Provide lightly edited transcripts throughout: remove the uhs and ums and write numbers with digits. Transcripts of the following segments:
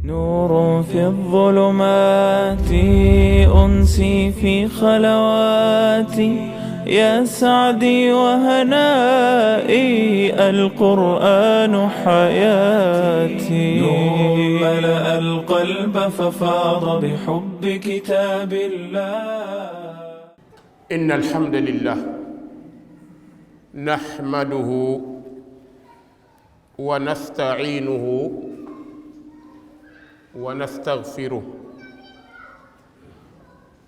نور في الظلمات أنسي في خلواتي يا سعدي وهنائي القرآن حياتي نور ملأ القلب ففاض بحب كتاب الله. إن الحمد لله نحمده ونستعينه ونستغفره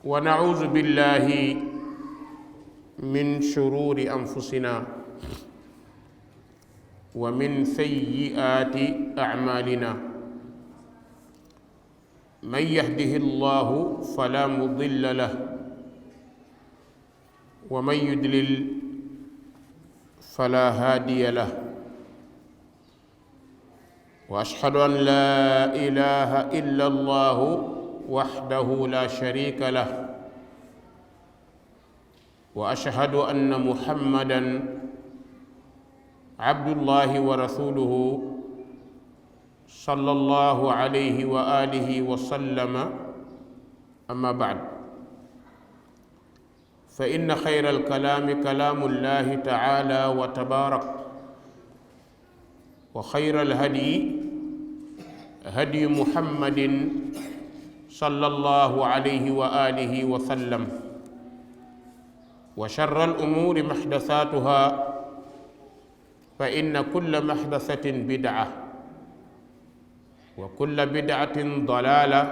ونعوذ بالله من شرور أنفسنا ومن سيئات أعمالنا. من يهده الله فلا مضل له ومن يضلل فلا هادي له، وأشهد أن لا إله إلا الله وحده لا شريك له، وأشهد أن محمدًا عبد الله ورسوله صلى الله عليه وآله وسلم. أما بعد، فإن خير الكلام كلام الله تعالى وتبارك، وخير الهدي هدي محمد صلى الله عليه وآله وسلم، وشر الأمور محدثاتها، فإن كل محدثة بدعة وكل بدعة ضلالة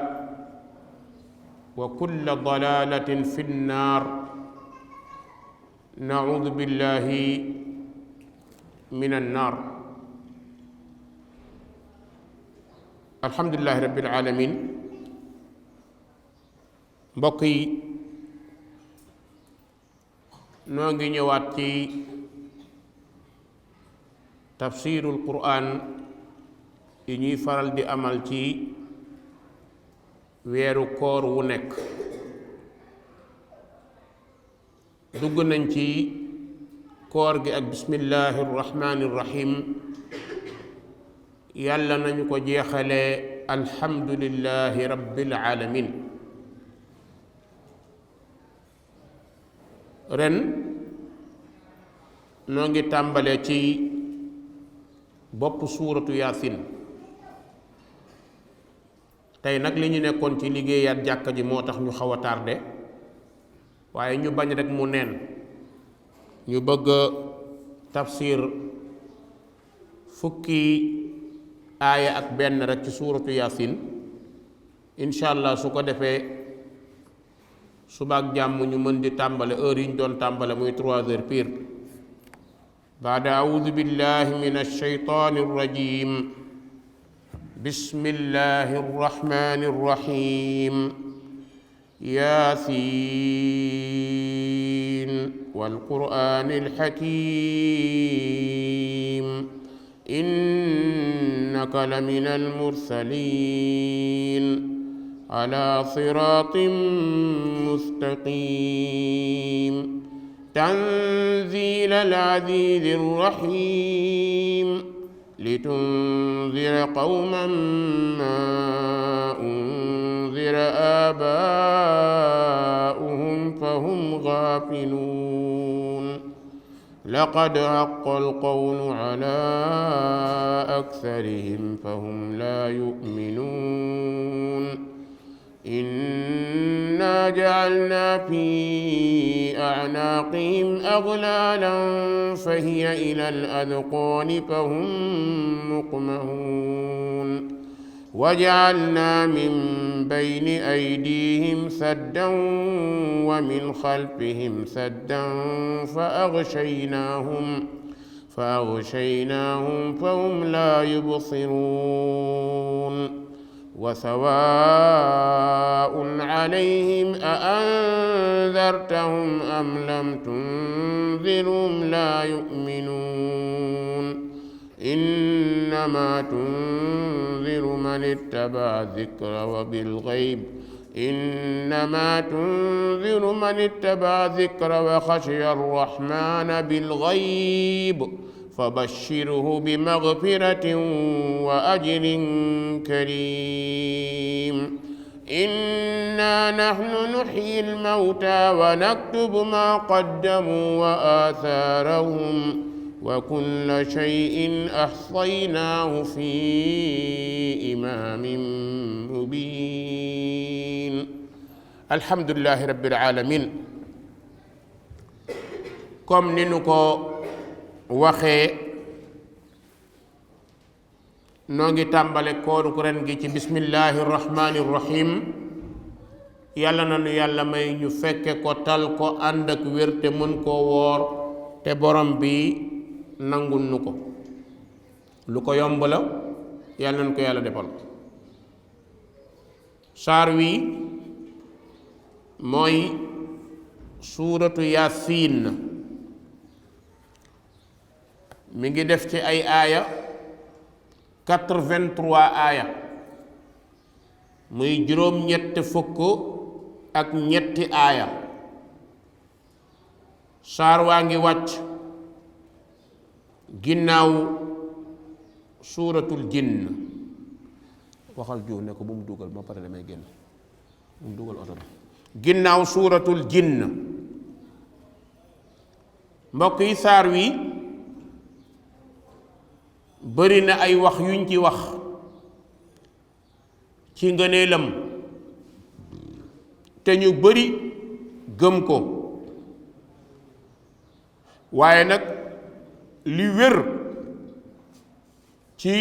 وكل ضلالة في النار. نعوذ بالله من النار. alhamdulillahi rabbil alamin. mbokk yi, noo ngi ñëwaat ci tafsirul qur'an yi ñuy faral di amal ci weeru koor wu nekk. dugg nañ ci koor gi ak bismillahi rrahmani rrahim. yàlla nañu ko jeexalee alhamdulillahi rabbil alamin. ren noo ngi tàmbalee ci bopp suuratu yaasin. tey nag li ñu nekkoon ci liggéeyaat jàkka ji moo tax ñu xaw a tardé, waaye ñu bañ rek mu neen. ñu bëgg tafsir fukki aaya ak benn rek ci suuratu yaasin. incha allah su ko defee subaak jàmm ñu mën di tàmbale heure yi ñu doon tàmbale muy 3 heures pile. baada audu billahi min alsheytaani arrajim. bismillahi arrahmani arrahim. yaasiin walqur'aani alxakim. innaka lamina almursaliin ala siraatin mustaqiim. tanziila al-aziizi r-rahiim. litunzira qawman maa unzira aabaa'uhum fahum gaafiluun. laqad haqqa al-qawlu alaa aktharihim fahum laa yu'minuun. innaa ja'alnaa fii a'naaqihim aghlaalan fahiya ilal adqaani fahum muqmahuun. waja'alnaa min bayni aydiihim saddan wa min khalfihim saddan فأغشيناهم فهم لا يبصرون. وسواء عليهم أأنذرتهم أم لم تنذرهم لا يؤمنون. إنما تنذر من اتبع الذكر وبالغيب. إنما تنذر من اتبع الذكر وخشي الرحمن بالغيب فبشره بمغفرة وأجر كريم إنا نحن نحيي الموتى ونكتب ما قدموا وآثارهم وكل شيء أحصيناه في إمام مبين الحمد لله رب العالمين comme ni nu ko waxee noo ngi tàmbale kooru ren gi ci bismillahi rahmani rahim yàlla na nu yàlla may ñu fekke ko tal ko ànd ak wér te mën koo woor te borom bi nangul nu ko lu ko yomb la yàlla nañ ko yàlla defal saar wi mooy suuratu yaasiin mi ngi def ci ay aaya 83 aaya muy juróom-ñett fukk ak ñetti aaya saar waa ngi wàcc ginnaaw suuratul jinn waxal jiw ne ko bu mu dugal ma pare damay génn bu mu dugal oto bi ginnaaw suuratul jinn mbokk yi saar wi bari na ay wax yuñ ci wax ci ngëneelam te ñu bari gëm ko waaye nag li wér ci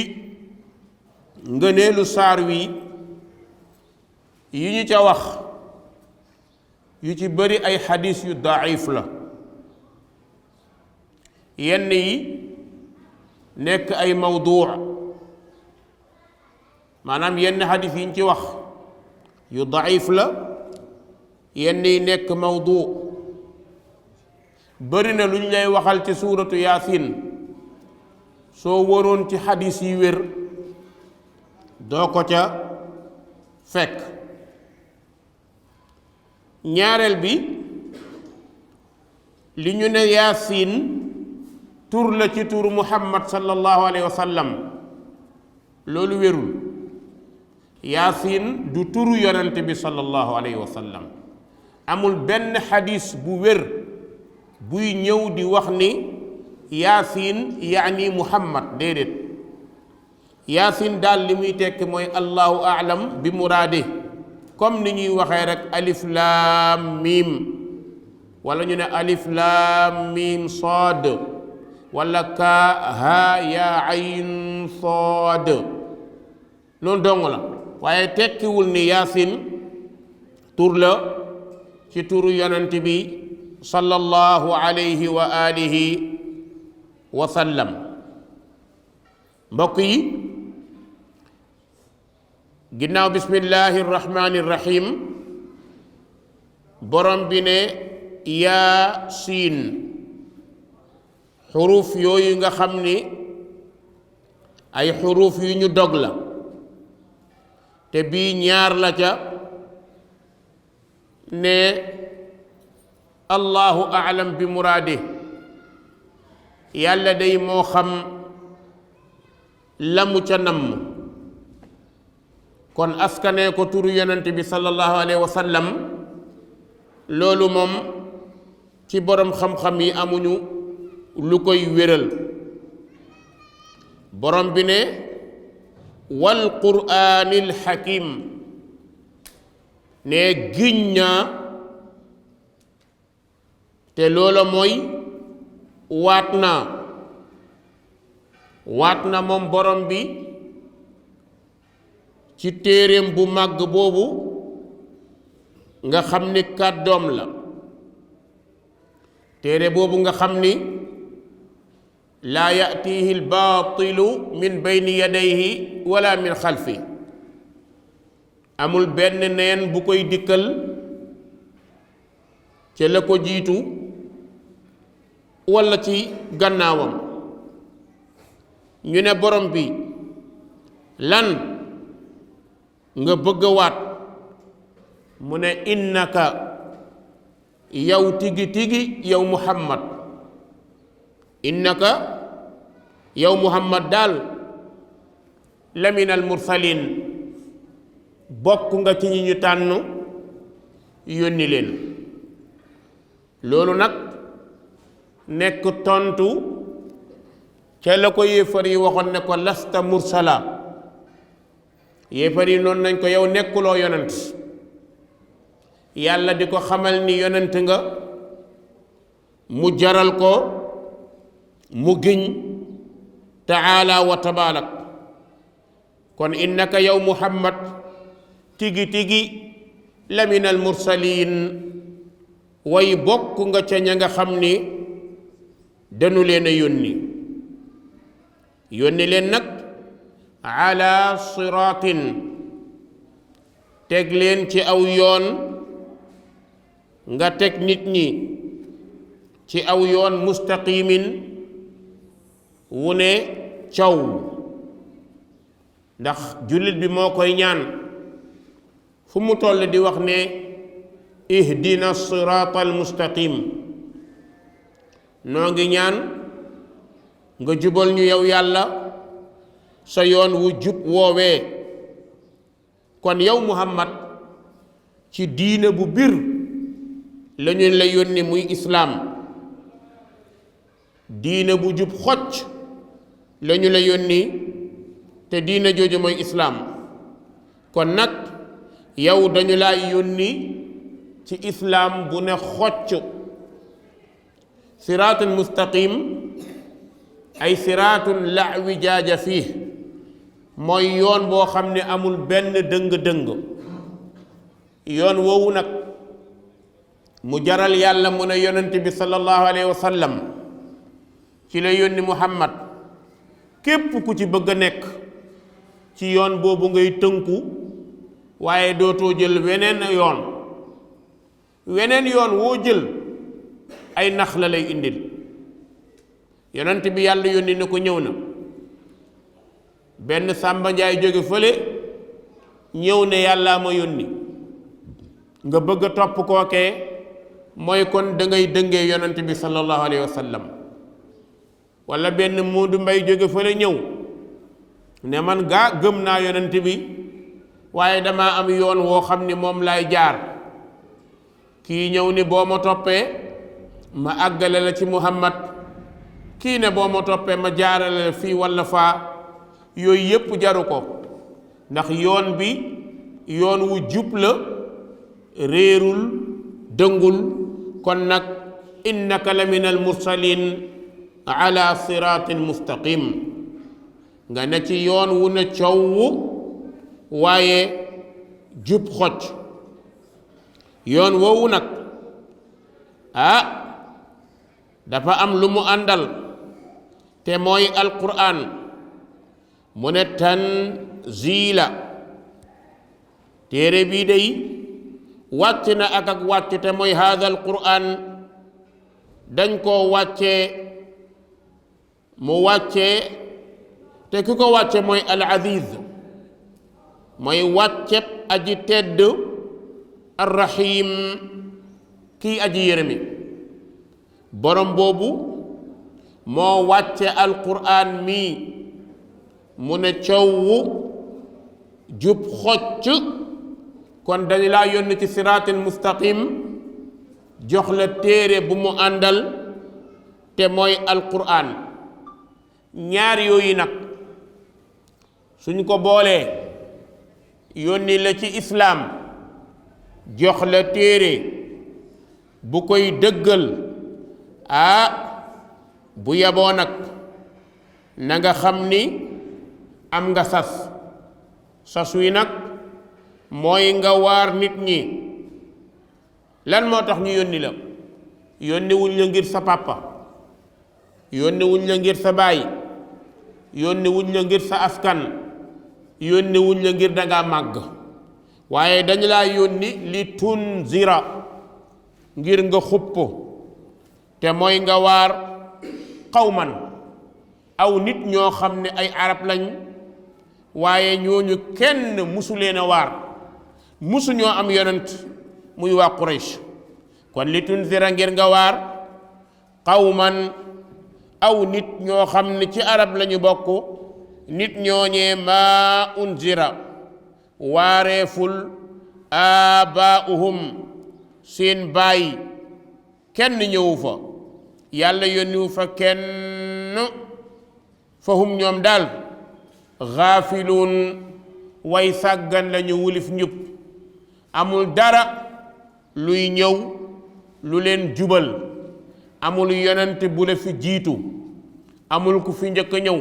ngëneelu saar wi yi ñu ca wax yu ci bari ay xadis yu daif la yenn yi nekk ay mawduu maanaam yenn xadis yi ñu ci wax yu daif la yenn yi nekk mawduu bari na lu ñu lay waxal ci suuratu yaasin soo waroon ci xadis yi wér doo ko ca fekk ñaareel bi li ñu ne yaasin tur la ci turu muhammad sallallahu alayhi wa sallam loolu wérul yaasin du turu yonent bi sallallahu alayhi wa sallam amul benn xadis bu wér buy ñëw di wax ni yaasin yaani muhammad déedéet yaasin daal li muy tekki mooy allahu aalam bi muraade comme ni ñuy waxee rek alif laam miim wala ñu ne alif laam miim saad wala ka ha ya ayn saad loolu dong la waaye tekkiwul ni yaasin tur la ci turu yonent bi sallallahu alayhi wa alihi wa sallam mbokk yi ginnaaw bismillahi rahmani rahim borom bi ne yaasiin xuruuf yooyu nga xam ni ay xuruuf yu ñu dog la te bii ñaar la ca ne allahu aalam bi muraade yàlla day moo xam la mu ca namm kon askanee ko turu yonent bi sallallahu alayhi wa sallam loolu moom ci borom xam-xam yi amuñu lu koy wéral borom bi ne wal quraanil hakim ne giñ naa te loola mooy waat na moom borom bi ci téeréem bu màgg boobu nga xam ni kàddoom la téere boobu nga xam ni laa yatihi albaatilu min bayni yadayhi wala min xalfi amul benn neen bu koy dikkal ca la ko jiitu walla ci gannaawam ñu ne borom bi lan nga bëgg a waat mu ne innaka yow tigi tigi yow muhammad innaka yow muhammad daal laminal mursalin bokk nga ci ñi ñu tànn yónni leen loolu nag nekk tontu ca la ko yéefar yi waxoon ne ko lasta mursala yéefar yi noonu nañ ko yow nekkuloo yonent yàlla di ko xamal ni yonent nga mu jaral ko mu giñ taala wa tabaarak kon innaka yow muhammad tigi tigi laminal mursalin way bokk nga ca ña nga xam ni dañu leen a yónni leen nag ala siraatin teg leen ci aw yoon nga teg nit ñi ci aw yoon mustaqimin wu ne caw ndax jullit bi moo koy ñaan fu mu toll di wax ne ihdina siraata al mustaqim noo ngi ñaan nga jubal ñu yow yàlla sa yoon wu jub woowee kon yow muhammad ci diina bu bir lañu la yónni muy islaam diina bu jub xocc lañu la yónni te diina jooju mooy islaam kon nag yow dañu laa yónni ci islaam bu ne xocc siraatul mustaqim ay siraatun la wijaaja fii mooy yoon boo xam ne amul benn dëng-dëng yoon woowu nag mu jaral yàlla mu ne yonent bi sallallahu alayhi wa sallam ci la yónni muhammad képp ku ci bëgg a nekk ci yoon boobu ngay tënku waaye dootoo jël weneen yoon woo jël ay nax la lay indil yonent bi yàlla yónni na ko ñëw na benn sàmba njaay jóge fële ñëw ne yàllaa ma yónni nga bëgg a topp kookee mooy kon da ngay dëngee yonent bi sallallahu alayhi wa sallam wala benn muudu mbay jóge fële ñëw ne man gaa gëm naa yonent bi waaye dama am yoon woo xam ni moom laay jaar kii ñëw ni boo ma toppee ma àggale la ci muhammad kii ne boo ma toppee ma jaarale la fii walla faa yooyu yépp jaru ko ndax yoon bi yoon wu jub la réerul dëngul kon nag innaka la min al mursalin ala siratin mustaqim nga ne ci yoon wu ne coow waaye jub xocc yoon woowu nag dafa am lu mu àndal te mooy alquran mu ne tanzila téere bii day wàcc na ak wàcc te mooy haada alquran dañ koo wàccee mu wàccee te ki ko wàcce mooy al aziz mooy wàcceb aji tedd arrahim kii aji yërëmi borom boobu moo wàcce alquran mii mu ne coow jub xocc kon dañu laa yónni ci siraatul mustaqim jox la téere bu mu àndal te mooy alquran ñaar yooyu nag suñ ko boolee yónni la ci islaam jox la téere bu koy dëggal bu yaboo nag na nga xam ni am nga sas wi nag mooy nga waar nit ñi lan moo tax ñu yónni la yónni wuñ la ngir sa papa yónni wuñ la ngir sa baay yónni wuñ la ngir sa askan yónni wuñ la ngir dangaa màgg waaye dañu laa yónni li tunzira ngir nga xupp te mooy nga waar qawman aw nit ñoo xam ne ay arab lañ waaye ñooñu kenn musu leen a waar musu ñoo am yonent muy waa Quraysh kon li tunzira ngir nga waar qawman aw nit ñoo xam ne ci arab lañu bokk nit ñooñee maa unzira waareeful aabaa'uhum seen baay kenn ñëwu fa yàlla yónniwu fa kenn fahum ñoom daal gaafiluun way sàggan lañu wulif njub amul dara luy ñëw lu leen jubal amul yonent bu la fi jiitu amul ku fi njëkk a ñëw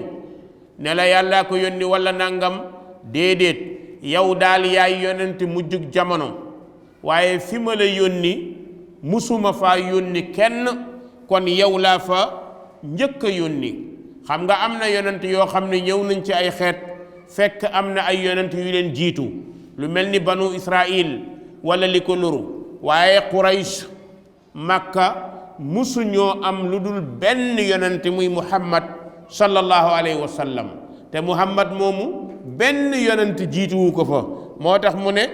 ne la yàllaa ko yónni walla nangam déedéet yow daal yaay yonent mujjug jamono waaye fi ma la yónni musuma faa yónni kenn kon yow laa fa njëkk a yónni xam nga am na yonent yoo xam ne ñëw nañ ci ay xeet fekk am na ay yonent yu leen jiitu lu mel ni banu Israil wala li ko nuru waaye Quraysh Makka musuñoo am lu dul benn yonent muy Muhammad sallallahu alayhi wa sallam te Muhammad moomu benn yonent jiituwu ko fa moo tax mu ne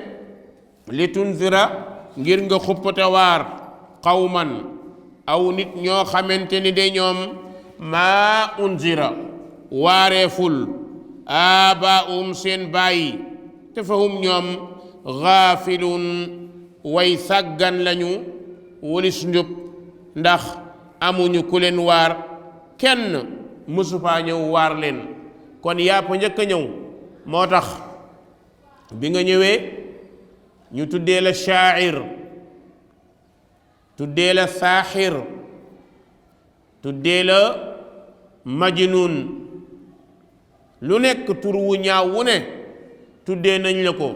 li tunzira ngir nga xuppate waar qawman aw nit ñoo xamante ni de ñoom maa unzira waareeful aabaa'um seen bàyyi te fahum ñoom gaafiluun way sàggan lañu walis njub ndax amuñu ku leen waar kenn mësu faa ñëw waar leen kon yaa fa njëkk a ñëw moo tax bi nga ñëwee ñu tuddee la shaa'ir tuddee la saaxir tuddee la majnuun lu nekk tur wu ñaaw wu ne tuddee nañ la ko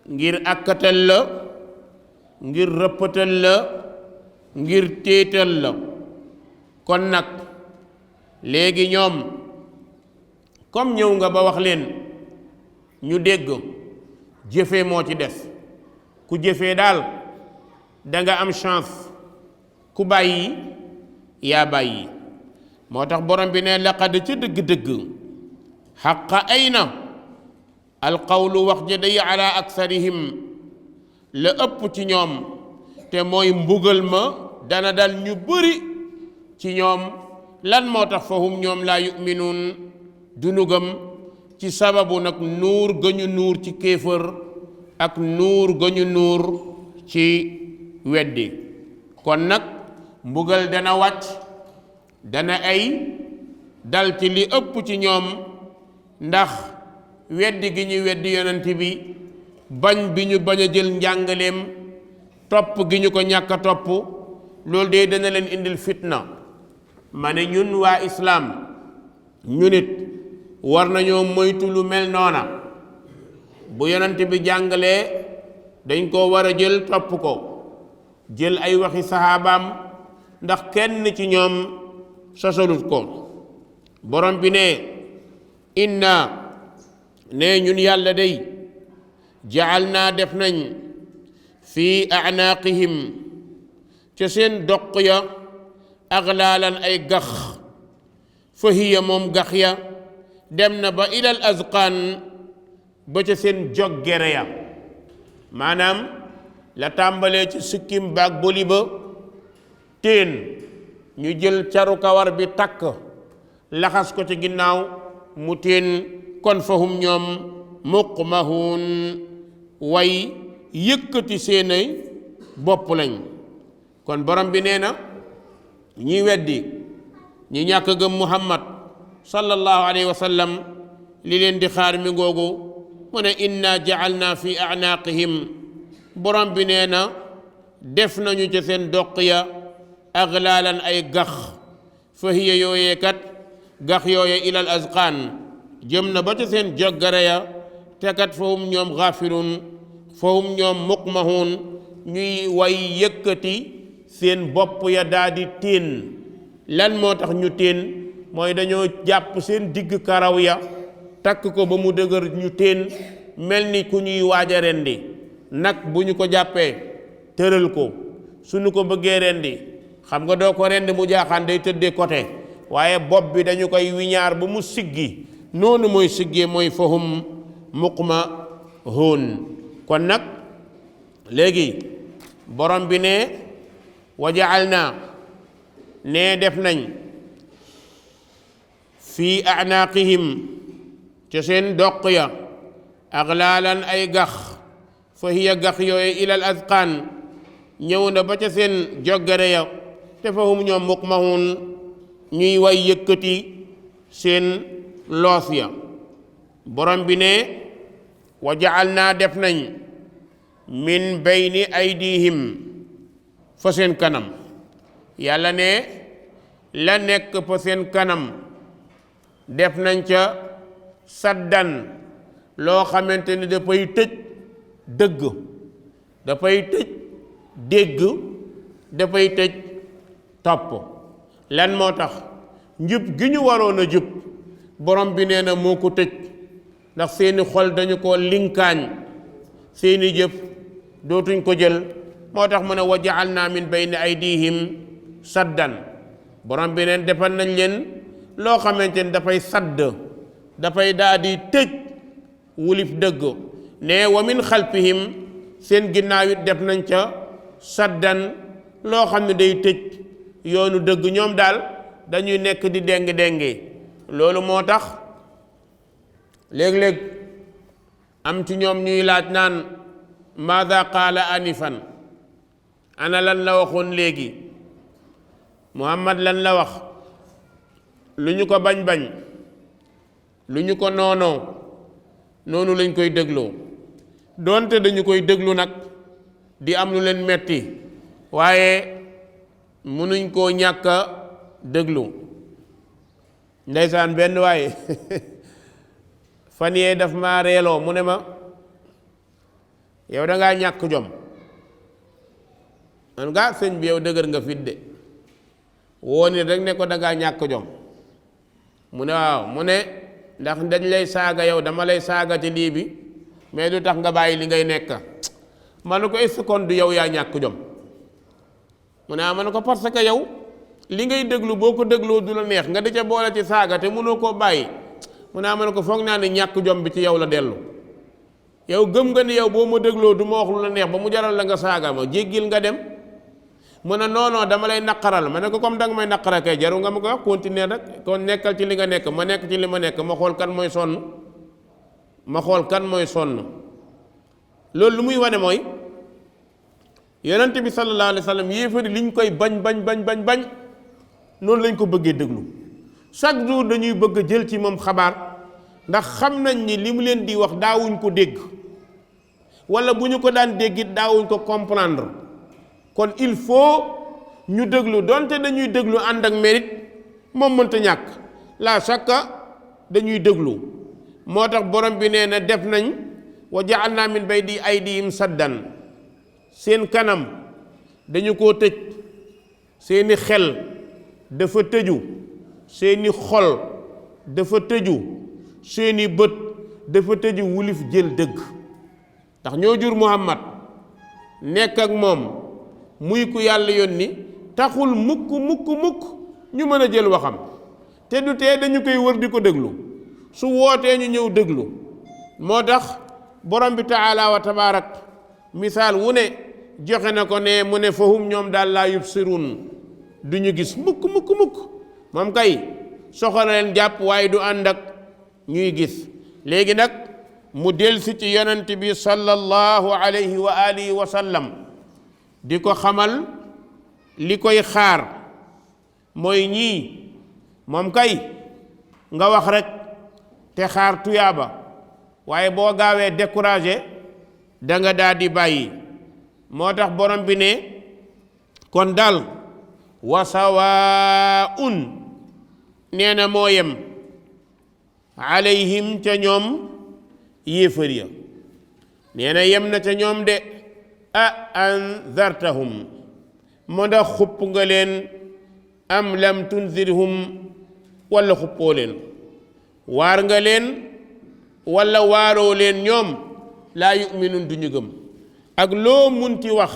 ngir akkatal la ngir rëppatal la ngir téetal la kon nag léegi ñoom comme ñëw nga ba wax leen ñu dégg jëfe moo ci des ku jëfee daal danga am chance ku bàyyi yaa bàyyi moo tax borom bi ne laqad ca dëgg-dëgg xaqa ay na alqawlu wax ja day ala aksarihim la ëpp ci ñoom te mooy mbugal ma dana dal ñu bëri ci ñoom lan moo tax fahum ñoom laa yuminuun dunu gëm ci sababu nag nuur ga ñu nuur ci kéefër ak nuur ga ñu nuur ci weddi kon nag mbugal dana wàcc dana ay dal ci li ëpp ci ñoom ndax weddi gi ñu weddi yonent bi bañ bi ñu bañ a jël njàngaleem topp gi ñu ko ñàkk a topp loolu de dana leen indil fitna ma ne ñun waa islaam ñu nit war nañoo moytu lu mel noona bu yonent bi jàngalee dañ ko war a jël topp ko jël ay waxi saxaabaam ndax kenn ci ñoom sosalut ko borom bi ne inna ne ñun yàlla day jaal naa def nañ fii anaaqihim ca seen doq ya aglaalan ay gax fa hiya moom gax ya dem na ba ilal azqaan ba ca seen joggere ya maanaam la tàmbalee ci sikkim baag boli ba teen ñu jël caru kawar bi takk laxas ko ci ginnaaw mu teen kon fahum ñoom muqmahuun way yëkkati seenay bopp lañ kon borom bi nee na ñi weddi ñi ñàkk gëm muhammad sallallahu alayhi wa sallam li leen di xaar mi ngoogu mu ne inna ja'alna fi a'naqihim borom bi nee na def nañu ca seen doq ya aglaalan ay gax fa hiya yooyee kat gax yooye ilal azqaan jëm na ba ca seen joggare ya te kat fahum ñoom gaafiluun fahum ñoom muqmahuun ñuy way yëkkati seen bopp ya daal di teen lan moo tax ñu teen mooy dañoo jàpp seen digg karaw ya takk ko ba mu dëgër ñu teen mel ni ku ñuy waaj a rendi nag bu ñu ko jàppee tëral ko suñu ko bëggee rendi xam nga doo ko rendi mu jaaxaan day tëddee côté waaye bopp bi dañu koy wiñaar ba mu siggi noonu mooy siggee mooy fahum muqmahuun kon nag léegi borom bi ne wa ja'alna ne def nañ fii a'naaqihim ca seen doq ya aglaalan ay gax fa hiya gax yooyu ilal azqaan ñëw na ba ca seen joggare ya te fa hum ñoom muqmahun ñuy way yëkkati seen loos ya borom bi ne wa ja'alnaa def nañ min bayni aydihim fa seen kanam yàlla ne la nekk fa seen kanam def nañ ca saddan loo xamante ni dafay tëj dëgg dafay tëj dégg dafay tëj topp lan moo tax njub gi ñu waroon a jub borom bi nee na moo ko tëj ndax seeni xol dañu ko linkaañ seeni jëf dootuñ ko jël moo tax mu ne wa ja'alna min bayni aydihim saddan borom bi neen defal nañ leen loo xamante ni dafay sadd dafay daal di tëj wulif dëgg ne wa min xalfihim seen ginnaaw it def nañ ca saddan loo xam ne day tëj yoonu dëgg ñoom daal dañuy nekk di déng-déngi loolu moo tax léeg-léeg am ci ñoom ñuy laaj naan maada qaala anifan ana lan la waxoon léegi Muhammad lan la wax lu ñu ko bañ-bañ lu ñu ko noonoo noonu lañ koy dégloo doonte dañu koy déglu nag di am lu leen metti waaye mënuñ koo ñàkk a déglu ndeysaan benn waaye fan yee daf ma reeloo mu ne ma yow da ngaa ñàkk jom man gaa sëñ bi yow dëgër nga fit de woo ni rek ne ko da ngaa ñàkk jom mu ne waaw mu ne ndax dañ lay saaga yow dama lay saaga ci lii bi mais du tax nga bàyyi li ngay nekk ma ne ko est-ce que du yow yaa ñàkk jom mu ne ma ne ko parce que yow li ngay déglu boo ko dégloo du la neex nga di ca boole ci saaga te mënoo koo bàyyi mu ne ma ne ko foog naa ne ñàkk jom bi ci yow la dellu yow gëm nga ni yow boo ma dégloo du ma wax lu la neex ba mu jaral la nga saaga ma jéggil nga dem mu ne non non dama lay naqaral ma ne ko comme danga may naqaral kay jaru nga ma ko wax continuer rek kon nekkal ci li nga nekk ma nekk ci li ma nekk ma xool kan mooy sonn ma xool kan mooy sonn loolu lu muy wane mooy yonent bi sallallahu alayhi wa sallam yéefari li ñu koy bañ noonu lañ ko bëggee déglu chaque jour dañuy bëgg a jël ci moom xabaar ndax xam nañ ni li mu leen di wax daawuñ ko dégg wala bu ñu ko daan déggit daawuñ ko comprendre kon il faut ñu déglu donte dañuy déglu ànd ak mérite moom mënta ñàkk la shakka dañuy déglu moo tax borom bi nee na def nañ wa ja'alna min bayni aydihim saddan seen kanam dañu koo tëj seeni xel dafa tëju seeni xol dafa tëju seeni bët dafa tëju wulif jël dëgg ndax ñoo jur Muhammad nekk ak moom muy ku yàlla yónni taxul mukk ñu mën a jël waxam te du tee dañu koy wër di ko déglu su wootee ñu ñëw déglu moo tax borom bi taala wa tabaarak misaal wu ne joxe na ko ne mu ne fahum ñoom daal laa yubsirun du ñu gis mukk moom kay soxla leen jàpp waaye du ànd ak ñuy gis léegi nag mu delsi ci yonent bi sallallahu alayhi wa alihi wa sallam di ko xamal li koy xaar mooy ñii moom kay nga wax rek te xaar tuyaaba waaye boo gaawee découragé da nga daal di bàyyi moo tax borom bi ne kon daal wa sawaa'un nee na moo yem alayhim ca ñoom yéefar ya nee na yem na ca ñoom de a anzartahum moo ndax xupp nga leen am lam tunzirhum wala xuppoo leen waar nga leen wala waaroo leen ñoom laa yu'minun du ñu gëm ak loo munti wax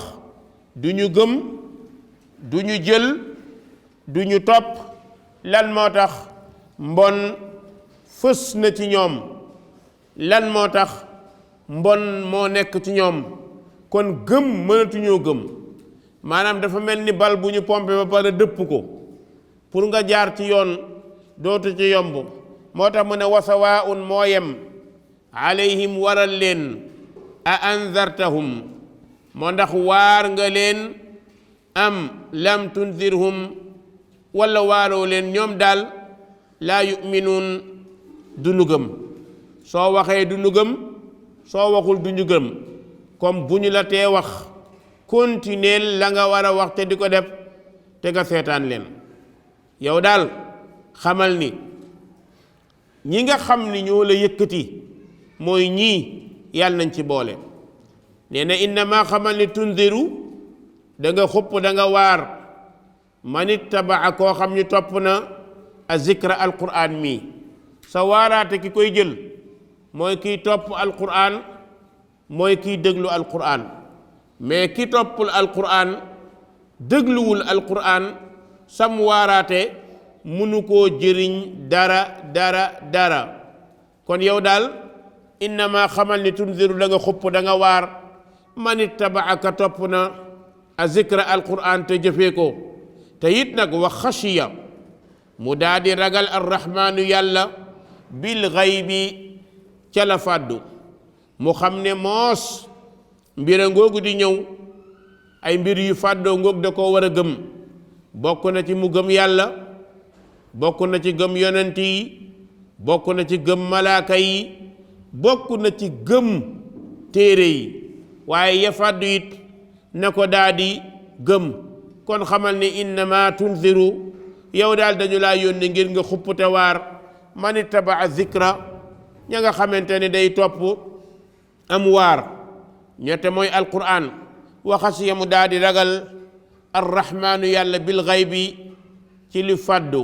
du ñu gëm du ñu jël du ñu topp lan moo tax mbon fës na ci ñoom lan moo tax mbon moo nekk ci ñoom kon gëm mënatuñoo gëm maanaam dafa mel ni bal bu ñu pompé ba pare dëpp ko pour nga jaar ci yoon dootu ci yomb moo tax mu ne wa sawaa'un moo yem alayhim waral leen a anzartahum moo ndax waar nga leen am lam tunzirhum wala waaroo leen ñoom daal laa yuminuun du ñu gëm soo waxee du ñu gëm soo waxul du ñu gëm comme bu ñu la tee wax continuer la nga war a wax te di ko def te nga seetaan leen yow daal xamal ni ñi nga xam ni ñoo la yëkkati mooy ñii yàlla nañ ci boole nee na innama xamal ni tunziru da nga xupp da nga waar man ittabaa koo xam ni topp na a zikra alquran mii sa waaraate ki koy jël mooy kiy topp alquran mooy kiy déglu alquran mais ki toppul alquran dégluwul alquran sam waaraate munu koo jëriñ dara kon yow daal innama xamal ni tunziru da nga xupp da nga waar man ittabaaka topp na a zikra alquran te jëfee ko te it nag wa xashiya mu daa di ragal arrahmaanu yàlla bil xaybi ca la fàddu mu xam ne moos mbira ngoogu di ñëw ay mbir yu fàddoo ngoog da koo war a gëm bokk na ci mu gëm yàlla bokk na ci gëm yonent yi bokk na ci gëm malaaka yi bokk na ci gëm téere yi waaye ya fàddu it na ko daa di gëm kon xamal ni innama tunziru yow daal dañu laa yónni ngir nga xuppute waar man ittabaa zikra ña nga xamante ni day topp am waar ñette mooy alquran waxasiya mu daal di ragal arrahmaanu yàlla bil xaybi ci li fàddu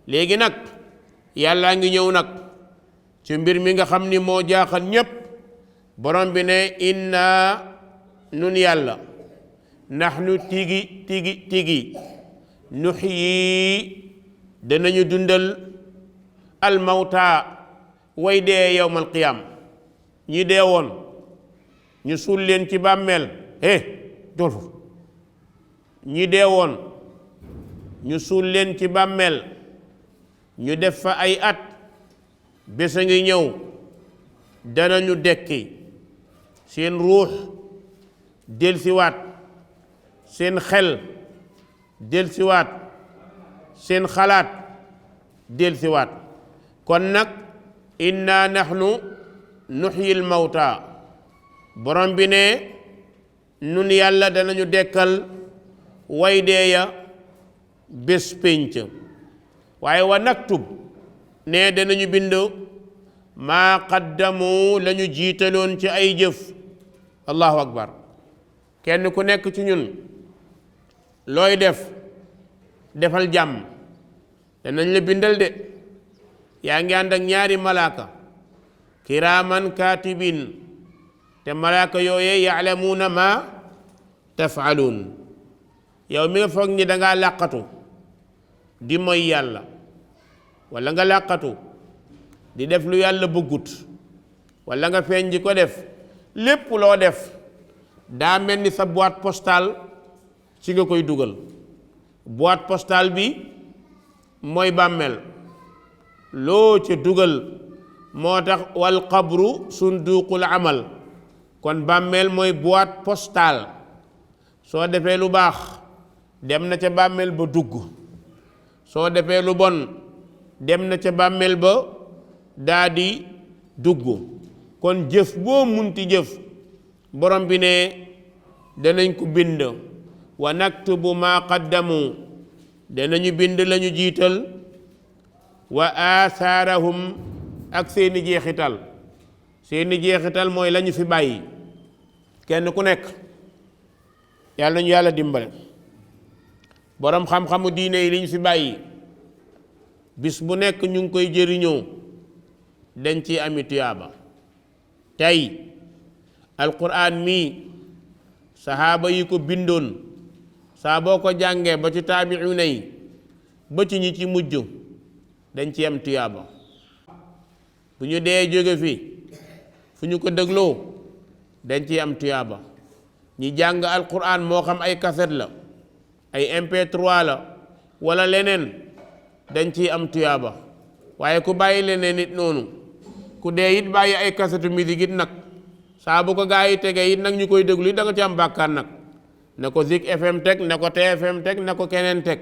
léegi nag yàllaa ngi ñëw nag ci mbir mi nga xam ni moo jaaxal ñépp borom bi ne inna nun yàlla nahnu tigi nuxyi danañu dundal almawta way dee yowmal qiyaam ñi dee woon ñu suul leen ci bàmmeel dool foofu ñi dee woon ñu suul leen ci bàmmeel ñu def fa ay at bés a ngi ñëw danañu dekki seen ruux delsiwaat seen xel delsiwaat seen xalaat delsiwaat kon nag inna nahnu nuxyil mawta borom bi ne nun yàlla danañu dekkal way deeya bés pénc waaye wa naktub ne danañu bind maa qaddamu la ñu jiitaloon ci ay jëf allahu akbar kenn ku nekk ci ñun looy def defal jàmm danañ la bindal de yaa ngi ànd ak ñaari malaaka kiraaman kaatibin te malaaka yooye yaalamuuna ma tafaaluun yow mi nga foog ni dangaa làqatu di moy yàlla wala nga làqatu di def lu yàlla bëggut wala nga feeñ di ko def lépp loo def daa mel ni sa boîte postale ci nga koy dugal boîte postale bi mooy bàmmeel loo ca dugal moo tax wal qabru sunduqul amal kon bàmmeel mooy boîte postale soo defee lu baax dem na ca bàmmeel ba dugg soo defee lu bon dem na ca bàmmeel ba daa di dugg kon jëf boo munti jëf borom bi ne danañ ko bind wa naktubu ma qaddamu danañu bind lañu jiital wa athaarahum ak seeni jeexital mooy lañu fi bàyyi kenn ku nekk yàlla nañu yàlla dimbale boroom xam-xamu diine yi liñ fi bàyyi bis bu nekk ñu ngi koy jëriñoo dañ ci ami tuyaaba tey alquran mii sahaaba yi ko bindoon saa boo ko jàngee ba ci taabi'una yi ba ci ñi ci mujj dañ ci am tuyaaba bu ñu dee jóge fi fu ñu ko dégloo dañ ci am tuyaaba ñi jàng alquran moo xam ay cassette la ay MP3 la wala leneen dañ ciy am tuyaaba waaye ku bàyyi leneen nit noonu ku dee it bàyyi ay kasetu musique it nag saa bu ko gaa yi tegee it nag ñu koy déglu it da nga ci am bàkkaar nag na ko Zik FM teg na ko TFM teg na ko keneen teg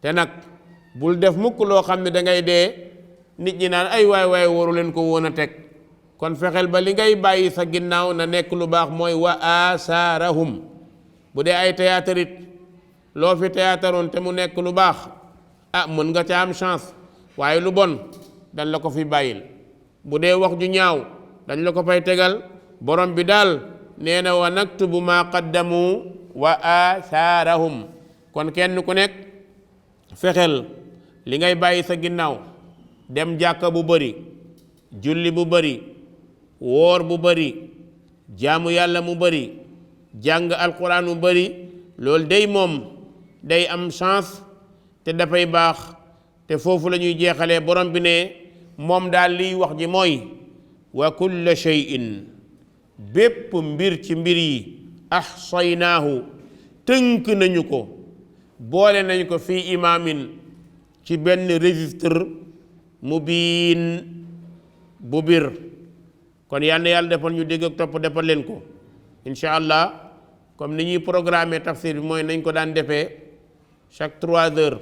te nag bul def mukk loo xam ne da ngay dee nit ñi naan ay waay waay waru leen ko woon a teg kon fexeel ba li ngay bàyyi sa ginnaaw na nekk lu baax mooy wa asaarahum bu dee ay théâtre it loo fi théâtreoon te mu nekk lu baax mën nga ca am chance waaye lu bon dañ la ko fi bàyyil bu dee wax ju ñaaw dañ la ko fay tegal borom bi daal nee na wa naktubu ma qaddamu wa asaarahum kon kenn ku nekk fexeel li ngay bàyyi sa ginnaaw dem jàkka bu bari julli bu bari woor bu bari jaamu yàlla mu bari jàng alquran mu bari loolu day moom day am chance te dafay baax te foofu la ñuy jeexalee borom bi ne moom daal liy wax ji mooy wa kulla shay'in bépp mbir ci mbir yi ahsaynaahu tënk nañu ko boole nañu ko fii imaamin ci benn registre mubiin bu bir kon yal na yàlla defal ñu dégg ak topp defal leen ko incha allah comme ni ñuy programmer tafsir bi mooy nañ ko daan defee chaque 3 heures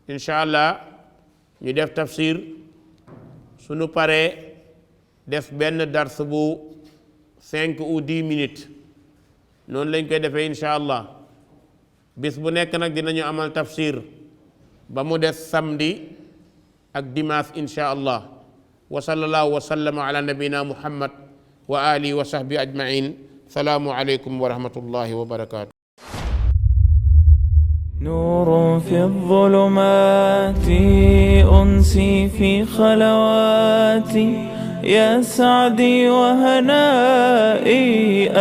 incha allah ñu def tafsir suñu paree def benn dars bu 5 ou 10 minutes noonu lañ koy defee incha allah bis bu nekk nag dinañu amal tafsir ba mu des samedi ak dimanche incha allah wa sallallahu wa sallama ala nabina muhammad wa alihi wa sahbi ajmain salaamu aleykum wa rahmatullahi wa barakatuh نور في الظلمات أنسي في خلواتي يا سعدي وهنائي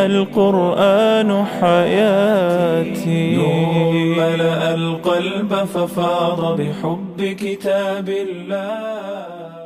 القرآن حياتي نور ملأ القلب ففاض بحب كتاب الله